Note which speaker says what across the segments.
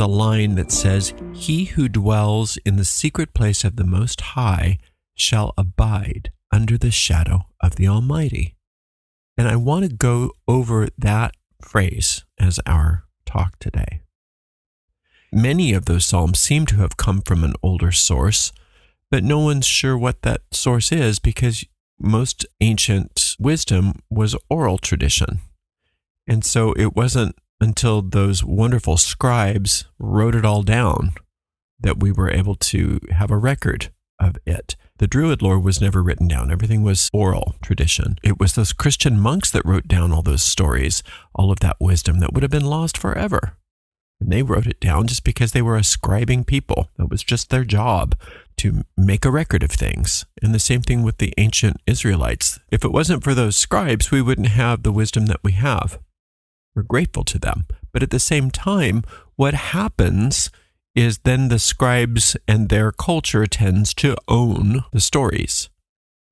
Speaker 1: a line that says, "He who dwells in the secret place of the Most High shall abide under the shadow of the Almighty." And I want to go over that phrase as our talk today. Many of those psalms seem to have come from an older source, but no one's sure what that source is because most ancient wisdom was oral tradition. And so it wasn't until those wonderful scribes wrote it all down that we were able to have a record of it. The Druid lore was never written down. Everything was oral tradition. It was those Christian monks that wrote down all those stories, all of that wisdom that would have been lost forever. And they wrote it down just because they were a scribing people. That was just their job, to make a record of things. And the same thing with the ancient Israelites. If it wasn't for those scribes, we wouldn't have the wisdom that we have. We're grateful to them. But at the same time, what happens is then the scribes and their culture tends to own the stories.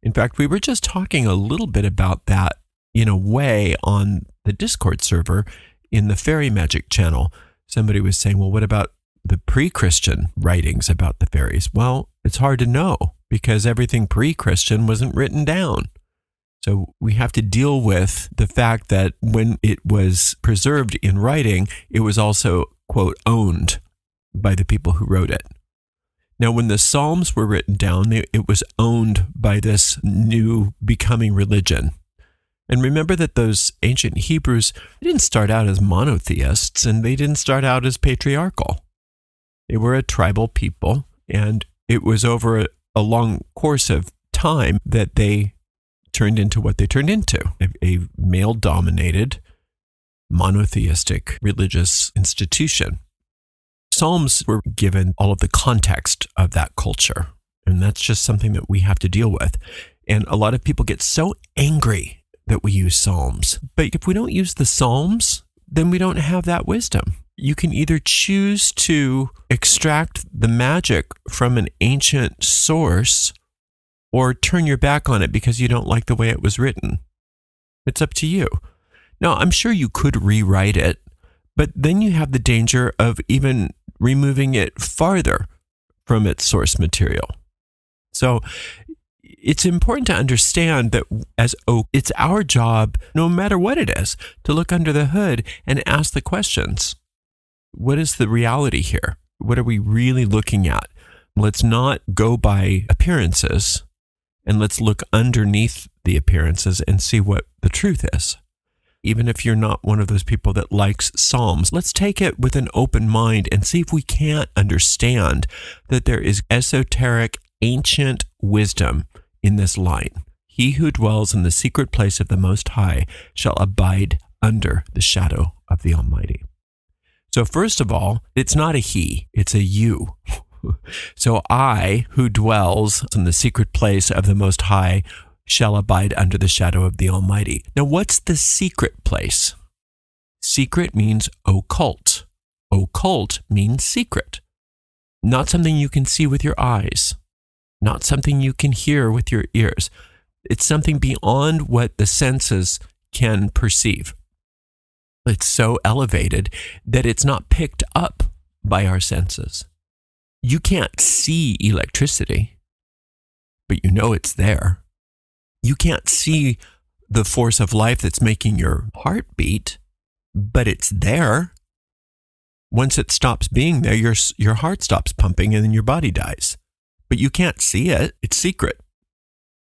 Speaker 1: In fact, we were just talking a little bit about that in a way on the Discord server in the Fairy Magic channel. Somebody was saying, well, what about the pre-Christian writings about the fairies? Well, it's hard to know because everything pre-Christian wasn't written down. So we have to deal with the fact that when it was preserved in writing, it was also, quote, owned by the people who wrote it. Now, when the Psalms were written down, it was owned by this new becoming religion. And remember that those ancient Hebrews didn't start out as monotheists, and they didn't start out as patriarchal. They were a tribal people, and it was over a long course of time that they turned into what they turned into, a male-dominated, monotheistic religious institution. Psalms were given all of the context of that culture, and that's just something that we have to deal with. And a lot of people get so angry that we use Psalms. But if we don't use the Psalms, then we don't have that wisdom. You can either choose to extract the magic from an ancient source or turn your back on it because you don't like the way it was written. It's up to you. Now, I'm sure you could rewrite it, but then you have the danger of even removing it farther from its source material. So it's important to understand that it's our job, no matter what it is, to look under the hood and ask the questions. What is the reality here? What are we really looking at? Let's not go by appearances, and let's look underneath the appearances and see what the truth is. Even if you're not one of those people that likes Psalms, let's take it with an open mind and see if we can't understand that there is esoteric, ancient wisdom in this line. He who dwells in the secret place of the Most High shall abide under the shadow of the Almighty. So first of all, it's not a he, it's a you. So I, who dwells in the secret place of the Most High, shall abide under the shadow of the Almighty. Now, what's the secret place? Secret means occult. Occult means secret. Not something you can see with your eyes. Not something you can hear with your ears. It's something beyond what the senses can perceive. It's so elevated that it's not picked up by our senses. You can't see electricity, but you know it's there. You can't see the force of life that's making your heart beat, but it's there. Once it stops being there, your heart stops pumping and then your body dies. But you can't see it. It's secret.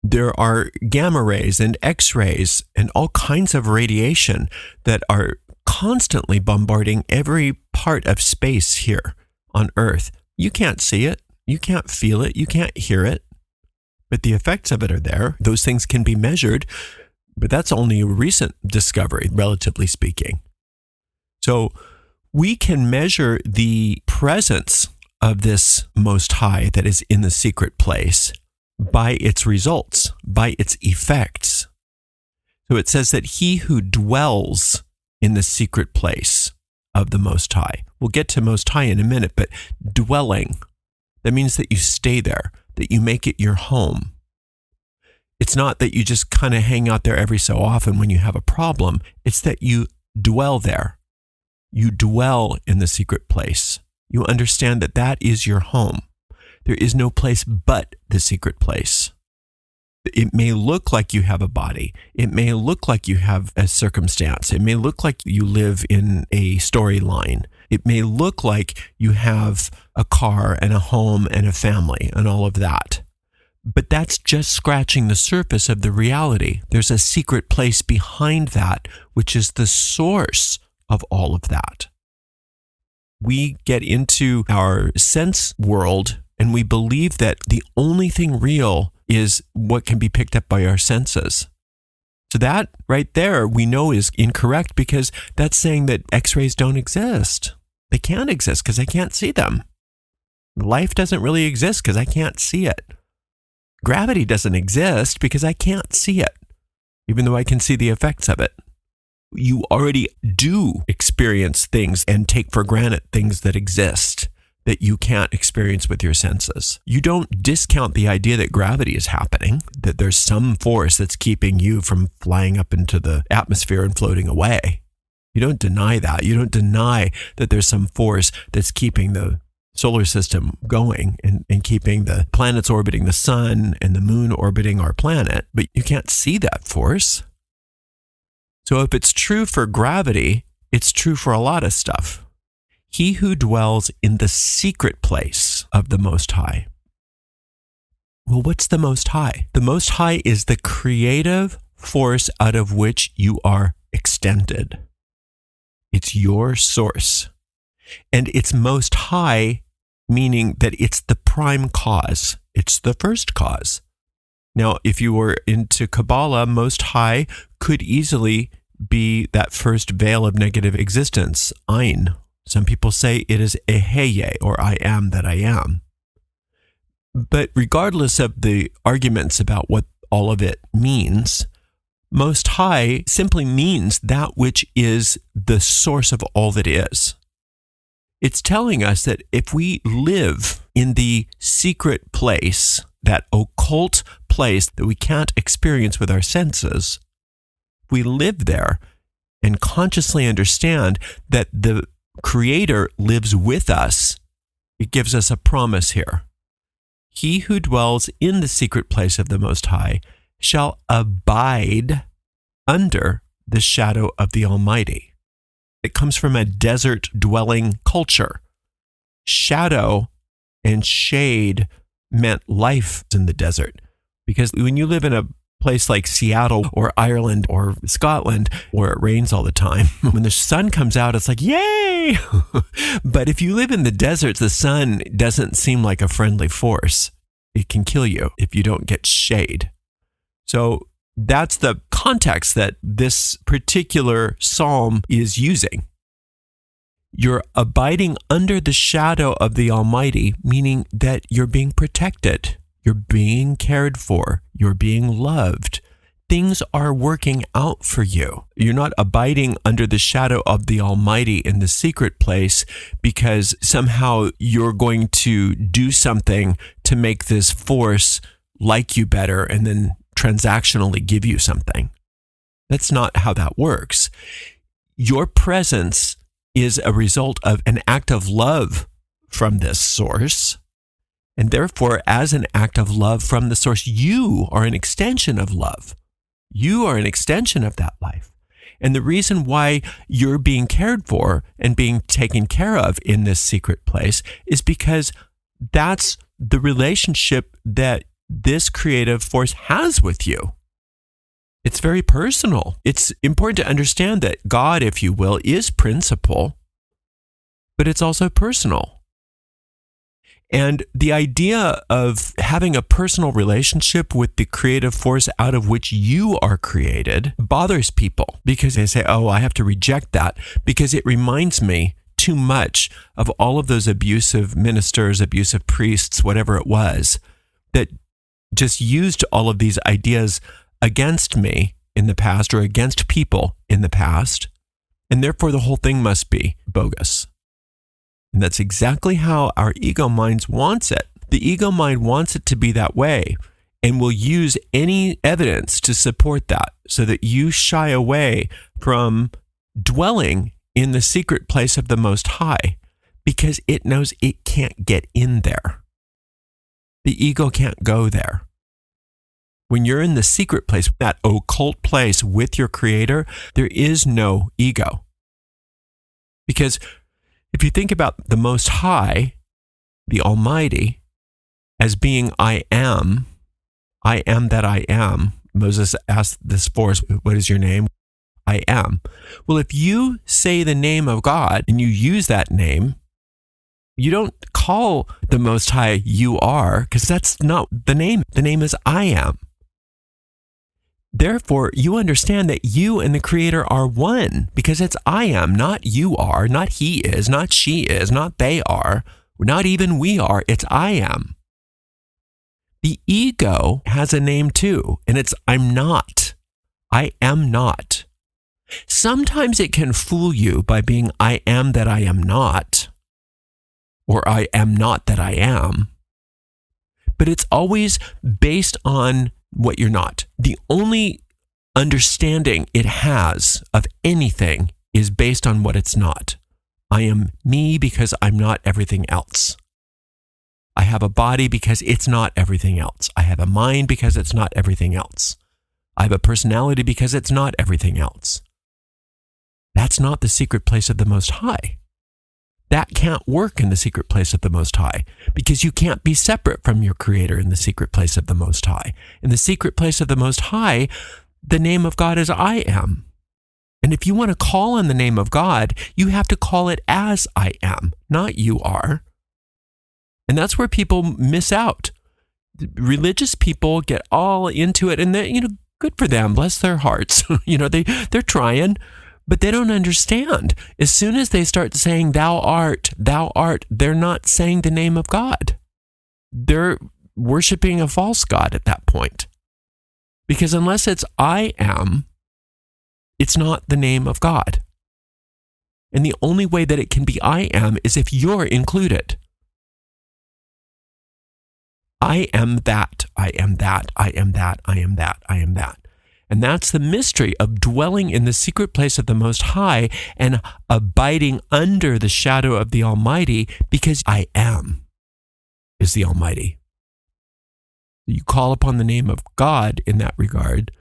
Speaker 1: There are gamma rays and X-rays and all kinds of radiation that are constantly bombarding every part of space here on Earth. You can't see it. You can't feel it. You can't hear it. But the effects of it are there. Those things can be measured, but that's only a recent discovery, relatively speaking. So we can measure the presence of this Most High that is in the secret place by its results, by its effects. So it says that he who dwells in the secret place of the Most High. We'll get to Most High in a minute, but dwelling, that means that you stay there, that you make it your home. It's not that you just kind of hang out there every so often when you have a problem. It's that you dwell there. You dwell in the secret place. You understand that that is your home. There is no place but the secret place. It may look like you have a body. It may look like you have a circumstance. It may look like you live in a storyline. It may look like you have a car and a home and a family and all of that. But that's just scratching the surface of the reality. There's a secret place behind that, which is the source of all of that. We get into our sense world and we believe that the only thing real is what can be picked up by our senses. So that right there we know is incorrect, because that's saying that X-rays don't exist. They can't exist because I can't see them. Life doesn't really exist because I can't see it. Gravity doesn't exist because I can't see it, even though I can see the effects of it. You already do experience things and take for granted things that exist that you can't experience with your senses. You don't discount the idea that gravity is happening, that there's some force that's keeping you from flying up into the atmosphere and floating away. You don't deny that. You don't deny that there's some force that's keeping the solar system going and keeping the planets orbiting the sun and the moon orbiting our planet, but you can't see that force. So if it's true for gravity, it's true for a lot of stuff. He who dwells in the secret place of the Most High. Well, what's the Most High? The Most High is the creative force out of which you are extended. It's your source. And it's Most High, meaning that it's the prime cause. It's the first cause. Now, if you were into Kabbalah, Most High could easily be that first veil of negative existence, Ein. Some people say it is Eheye, or I am that I am. But regardless of the arguments about what all of it means, Most High simply means that which is the source of all that is. It's telling us that if we live in the secret place, that occult place that we can't experience with our senses, we live there and consciously understand that the Creator lives with us, it gives us a promise here. He who dwells in the secret place of the Most High shall abide under the shadow of the Almighty. It comes from a desert dwelling culture. Shadow and shade meant life in the desert, because when you live in a place like Seattle or Ireland or Scotland, where it rains all the time, when the sun comes out, it's like, yay! But if you live in the deserts, the sun doesn't seem like a friendly force. It can kill you if you don't get shade. So that's the context that this particular psalm is using. You're abiding under the shadow of the Almighty, meaning that you're being protected. You're being cared for. You're being loved. Things are working out for you. You're not abiding under the shadow of the Almighty in the secret place because somehow you're going to do something to make this force like you better and then transactionally give you something. That's not how that works. Your presence is a result of an act of love from this source. And therefore, as an act of love from the source, you are an extension of love. You are an extension of that life. And the reason why you're being cared for and being taken care of in this secret place is because that's the relationship that this creative force has with you. It's very personal. It's important to understand that God, if you will, is principle, but it's also personal. And the idea of having a personal relationship with the creative force out of which you are created bothers people because they say, oh, I have to reject that because it reminds me too much of all of those abusive ministers, abusive priests, whatever it was, that just used all of these ideas against me in the past or against people in the past. And therefore, the whole thing must be bogus. And that's exactly how our ego mind wants it. The ego mind wants it to be that way and will use any evidence to support that so that you shy away from dwelling in the secret place of the Most High because it knows it can't get in there. The ego can't go there. When you're in the secret place, that occult place with your Creator, there is no ego. Because if you think about the Most High, the Almighty, as being I am that I am. Moses asked this for us, what is your name? I am. Well, if you say the name of God and you use that name, you don't call the Most High you are, because that's not the name. The name is I am. Therefore, you understand that you and the Creator are one, because it's I am, not you are, not he is, not she is, not they are, not even we are. It's I am. The ego has a name too, and it's I'm not. I am not. Sometimes it can fool you by being I am that I am not, or I am not that I am. But it's always based on what you're not. The only understanding it has of anything is based on what it's not. I am me because I'm not everything else. I have a body because it's not everything else. I have a mind because it's not everything else. I have a personality because it's not everything else. That's not the secret place of the Most High. That can't work in the secret place of the Most High because you can't be separate from your Creator in the secret place of the Most High. In the secret place of the Most High, the name of God is I am. And if you want to call on the name of God, you have to call it as I am, not you are. And that's where people miss out. Religious people get all into it, and they're, good for them, bless their hearts. They're trying, but they don't understand. As soon as they start saying thou art, they're not saying the name of God. They're worshiping a false god at that point. Because unless it's I am, it's not the name of God. And the only way that it can be I am is if you're included. I am that, I am that, I am that, I am that, I am that. And that's the mystery of dwelling in the secret place of the Most High and abiding under the shadow of the Almighty, because I am is the Almighty. You call upon the name of God in that regard,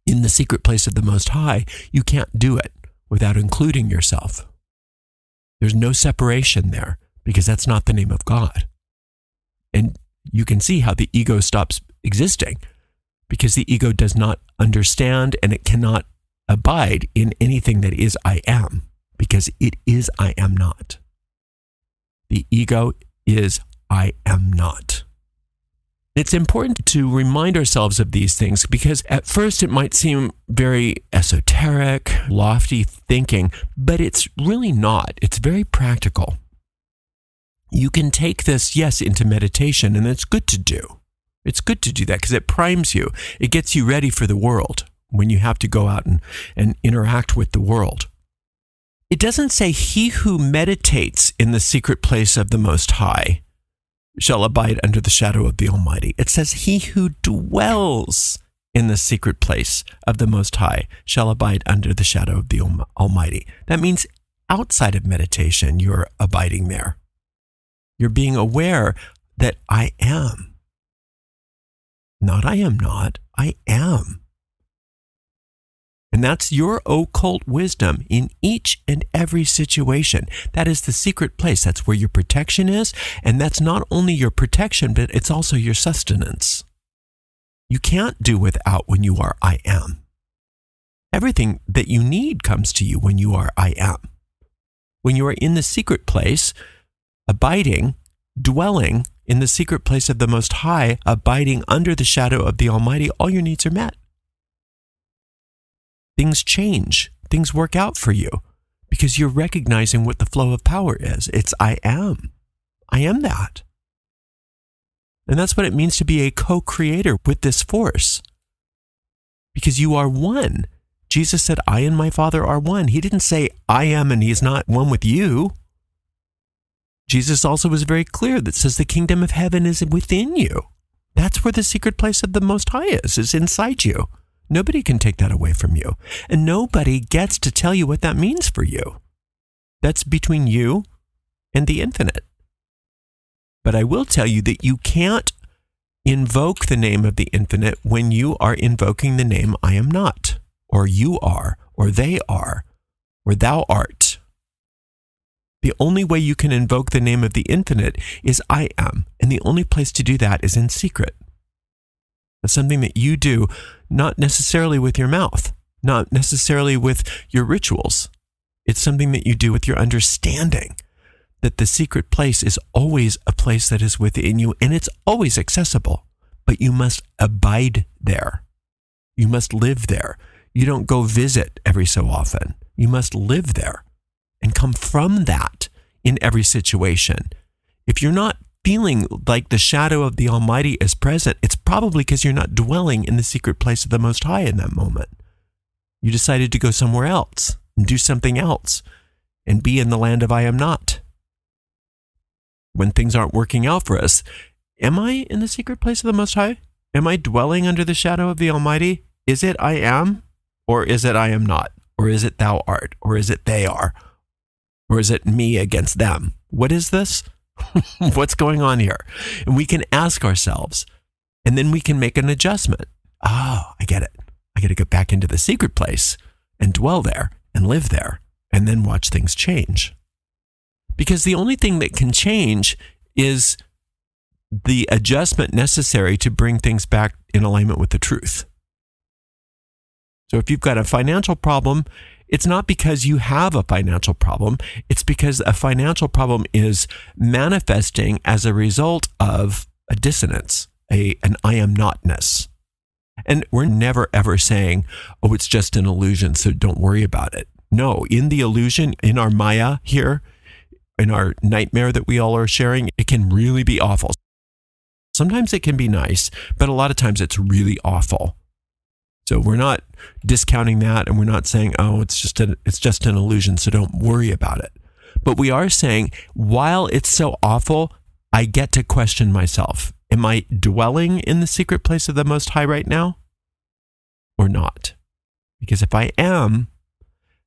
Speaker 1: in the secret place of the Most High. You can't do it without including yourself. There's no separation there, because that's not the name of God. And you can see how the ego stops existing, because the ego does not understand and it cannot abide in anything that is I am, because it is I am not. The ego is I am not. It's important to remind ourselves of these things, because at first it might seem very esoteric, lofty thinking, but it's really not. It's very practical. You can take this, yes, into meditation, and it's good to do. It's good to do that because it primes you. It gets you ready for the world when you have to go out and interact with the world. It doesn't say he who meditates in the secret place of the Most High shall abide under the shadow of the Almighty. It says he who dwells in the secret place of the Most High shall abide under the shadow of the Almighty. That means outside of meditation, you're abiding there. You're being aware that I am. Not I am not, I am. And that's your occult wisdom in each and every situation. That is the secret place. That's where your protection is. And that's not only your protection, but it's also your sustenance. You can't do without when you are I am. Everything that you need comes to you when you are I am. When you are in the secret place, abiding, dwelling in the secret place of the Most High, abiding under the shadow of the Almighty, all your needs are met. Things change. Things work out for you because you're recognizing what the flow of power is. It's I am. I am that. And that's what it means to be a co-creator with this force, because you are one. Jesus said, I and my Father are one. He didn't say I am and he's not one with you. Jesus also was very clear that says the kingdom of heaven is within you. That's where the secret place of the Most High is inside you. Nobody can take that away from you. And nobody gets to tell you what that means for you. That's between you and the infinite. But I will tell you that you can't invoke the name of the infinite when you are invoking the name I am not, or you are, or they are, or thou art. The only way you can invoke the name of the infinite is I am, and the only place to do that is in secret. That's something that you do, not necessarily with your mouth, not necessarily with your rituals. It's something that you do with your understanding that the secret place is always a place that is within you, and it's always accessible, but you must abide there. You must live there. You don't go visit every so often. You must live there and come from that in every situation. If you're not feeling like the shadow of the Almighty is present, it's probably because you're not dwelling in the secret place of the Most High in that moment. You decided to go somewhere else and do something else and be in the land of I am not. When things aren't working out for us, am I in the secret place of the Most High? Am I dwelling under the shadow of the Almighty? Is it I am, or is it I am not? Or is it thou art? Or is it they are? Or is it me against them? What is this? What's going on here? And we can ask ourselves, and then we can make an adjustment. Oh, I get it. I got to get back into the secret place and dwell there and live there and then watch things change. Because the only thing that can change is the adjustment necessary to bring things back in alignment with the truth. So if you've got a financial problem, it's not because you have a financial problem. It's because a financial problem is manifesting as a result of a dissonance, an I am notness. And we're never ever saying, oh, it's just an illusion, so don't worry about it. No, in the illusion, in our Maya here, in our nightmare that we all are sharing, it can really be awful. Sometimes it can be nice, but a lot of times it's really awful. So we're not discounting that, and we're not saying, oh, it's just an illusion, so don't worry about it. But we are saying, while it's so awful, I get to question myself. Am I dwelling in the secret place of the Most High right now or not? Because if I am,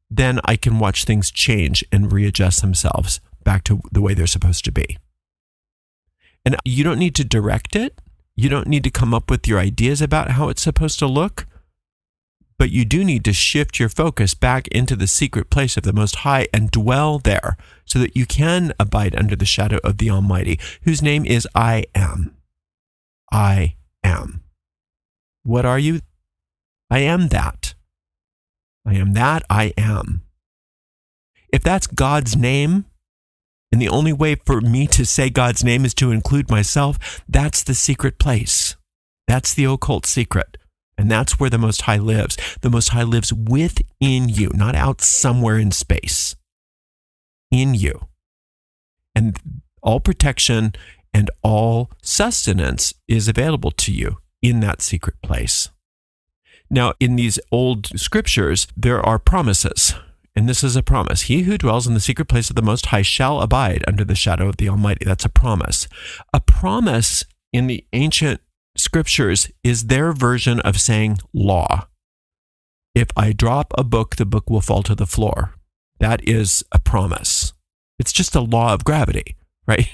Speaker 1: then I can watch things change and readjust themselves back to the way they're supposed to be. And you don't need to direct it. You don't need to come up with your ideas about how it's supposed to look. But you do need to shift your focus back into the secret place of the Most High and dwell there so that you can abide under the shadow of the Almighty, whose name is I am. I am. What are you? I am that. I am that I am. If that's God's name, and the only way for me to say God's name is to include myself, that's the secret place. That's the occult secret. And that's where the Most High lives. The Most High lives within you, not out somewhere in space. In you. And all protection and all sustenance is available to you in that secret place. Now, in these old scriptures, there are promises. And this is a promise. He who dwells in the secret place of the Most High shall abide under the shadow of the Almighty. That's a promise. A promise in the ancient scriptures is their version of saying law. If I drop a book, the book will fall to the floor. That is a promise. It's just a law of gravity, right?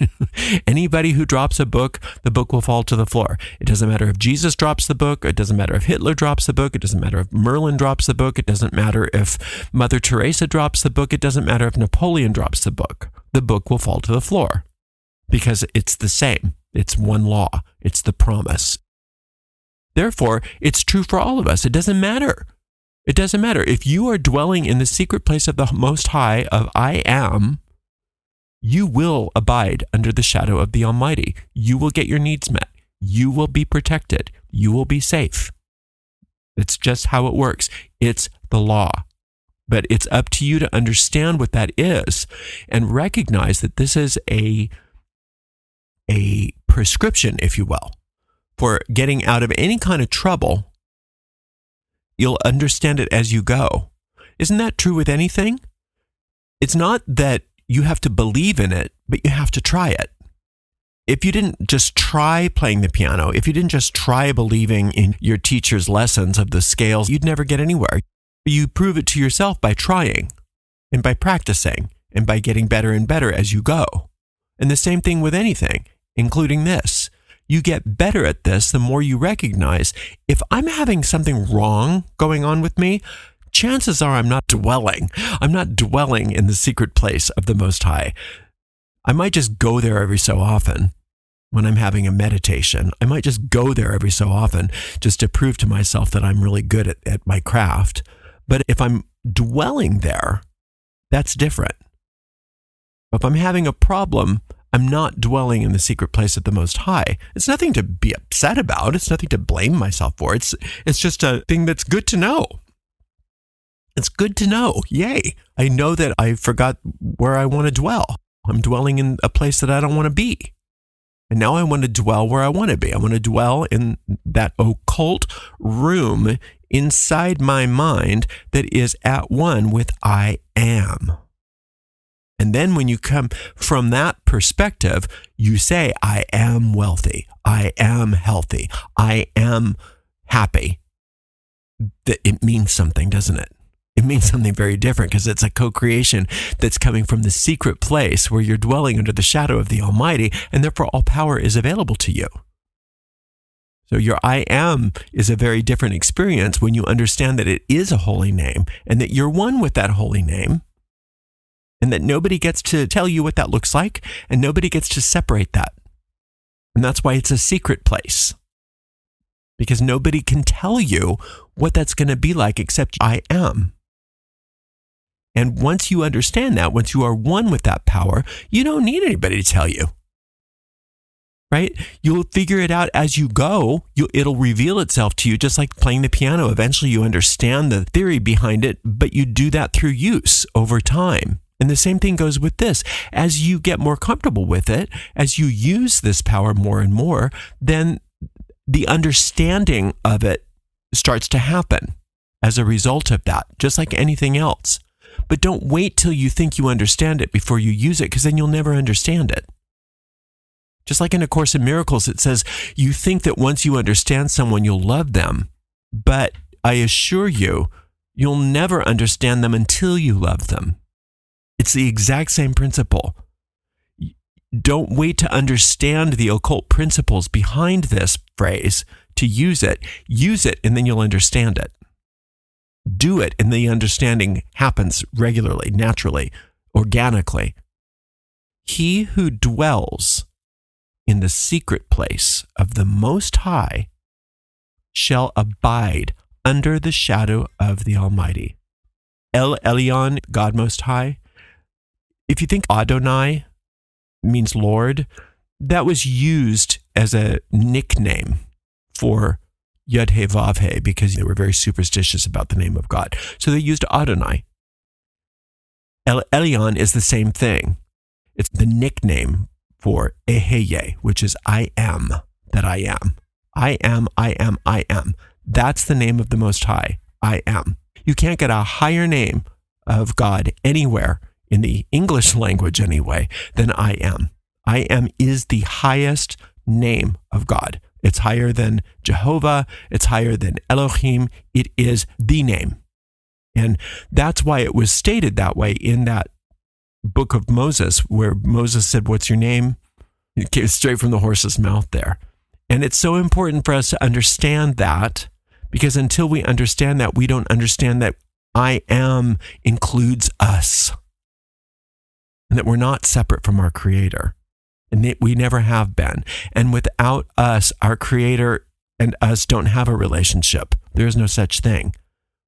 Speaker 1: Anybody who drops a book, the book will fall to the floor. It doesn't matter if Jesus drops the book. It doesn't matter if Hitler drops the book. It doesn't matter if Merlin drops the book. It doesn't matter if Mother Teresa drops the book. It doesn't matter if Napoleon drops the book. The book will fall to the floor because it's the same. It's one law. It's the promise. Therefore, it's true for all of us. It doesn't matter. It doesn't matter. If you are dwelling in the secret place of the Most High of I am, you will abide under the shadow of the Almighty. You will get your needs met. You will be protected. You will be safe. It's just how it works. It's the law. But it's up to you to understand what that is and recognize that this is a prescription, if you will, for getting out of any kind of trouble. You'll understand it as you go. Isn't that true with anything? It's not that you have to believe in it, but you have to try it. If you didn't just try playing the piano, if you didn't just try believing in your teacher's lessons of the scales, you'd never get anywhere. You prove it to yourself by trying and by practicing and by getting better and better as you go. And the same thing with anything, including this. You get better at this the more you recognize, if I'm having something wrong going on with me, chances are I'm not dwelling. I'm not dwelling in the secret place of the Most High. I might just go there every so often when I'm having a meditation. I might just go there every so often just to prove to myself that I'm really good at my craft. But if I'm dwelling there, that's different. If I'm having a problem, I'm not dwelling in the secret place of the Most High. It's nothing to be upset about. It's nothing to blame myself for. It's just a thing that's good to know. It's good to know. Yay. I know that I forgot where I want to dwell. I'm dwelling in a place that I don't want to be. And now I want to dwell where I want to be. I want to dwell in that occult room inside my mind that is at one with I am. And then when you come from that perspective, you say, I am wealthy. I am healthy. I am happy. It means something, doesn't it? It means something very different because it's a co-creation that's coming from the secret place where you're dwelling under the shadow of the Almighty, and therefore all power is available to you. So your I am is a very different experience when you understand that it is a holy name and that you're one with that holy name, and that nobody gets to tell you what that looks like, and nobody gets to separate that. And that's why it's a secret place, because nobody can tell you what that's going to be like except I am. And once you understand that, once you are one with that power, you don't need anybody to tell you, right? You'll figure it out as you go. It'll reveal itself to you, just like playing the piano. Eventually you understand the theory behind it, but you do that through use over time. And the same thing goes with this. As you get more comfortable with it, as you use this power more and more, then the understanding of it starts to happen as a result of that, just like anything else. But don't wait till you think you understand it before you use it, because then you'll never understand it. Just like in A Course in Miracles, it says, you think that once you understand someone, you'll love them. But I assure you, you'll never understand them until you love them. It's the exact same principle. Don't wait to understand the occult principles behind this phrase to use it. Use it, and then you'll understand it. Do it, and the understanding happens regularly, naturally, organically. He who dwells in the secret place of the Most High shall abide under the shadow of the Almighty. El Elyon, God Most High. If you think Adonai means Lord, that was used as a nickname for Yud-He-Vav-He because they were very superstitious about the name of God. So they used Adonai. El Elyon is the same thing. It's the nickname for Eheye, which is I am that I am. I am, I am, I am. That's the name of the Most High. I am. You can't get a higher name of God anywhere in the English language anyway than I am. I am is the highest name of God. It's higher than Jehovah. It's higher than Elohim. It is the name. And that's why it was stated that way in that book of Moses, where Moses said, what's your name? It came straight from the horse's mouth there. And it's so important for us to understand that, because until we understand that, we don't understand that I am includes us, and that we're not separate from our Creator, and that we never have been. And without us, our Creator and us don't have a relationship. There is no such thing.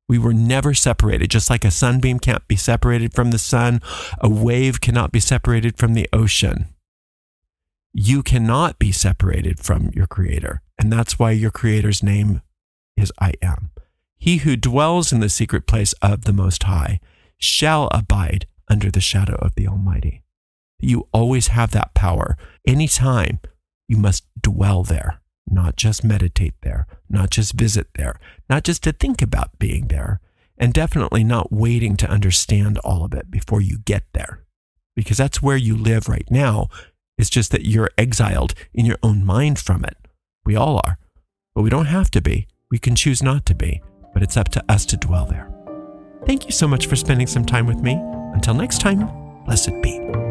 Speaker 1: We were never separated, just like a sunbeam can't be separated from the sun. A wave cannot be separated from the ocean. You cannot be separated from your Creator. And that's why your Creator's name is I am. He who dwells in the secret place of the Most High shall abide under the shadow of the Almighty. You always have that power. Anytime, you must dwell there, not just meditate there, not just visit there, not just to think about being there, and definitely not waiting to understand all of it before you get there, because that's where you live right now. It's just that you're exiled in your own mind from it. We all are, but we don't have to be. We can choose not to be, but it's up to us to dwell there. Thank you so much for spending some time with me. Until next time, Blessed be.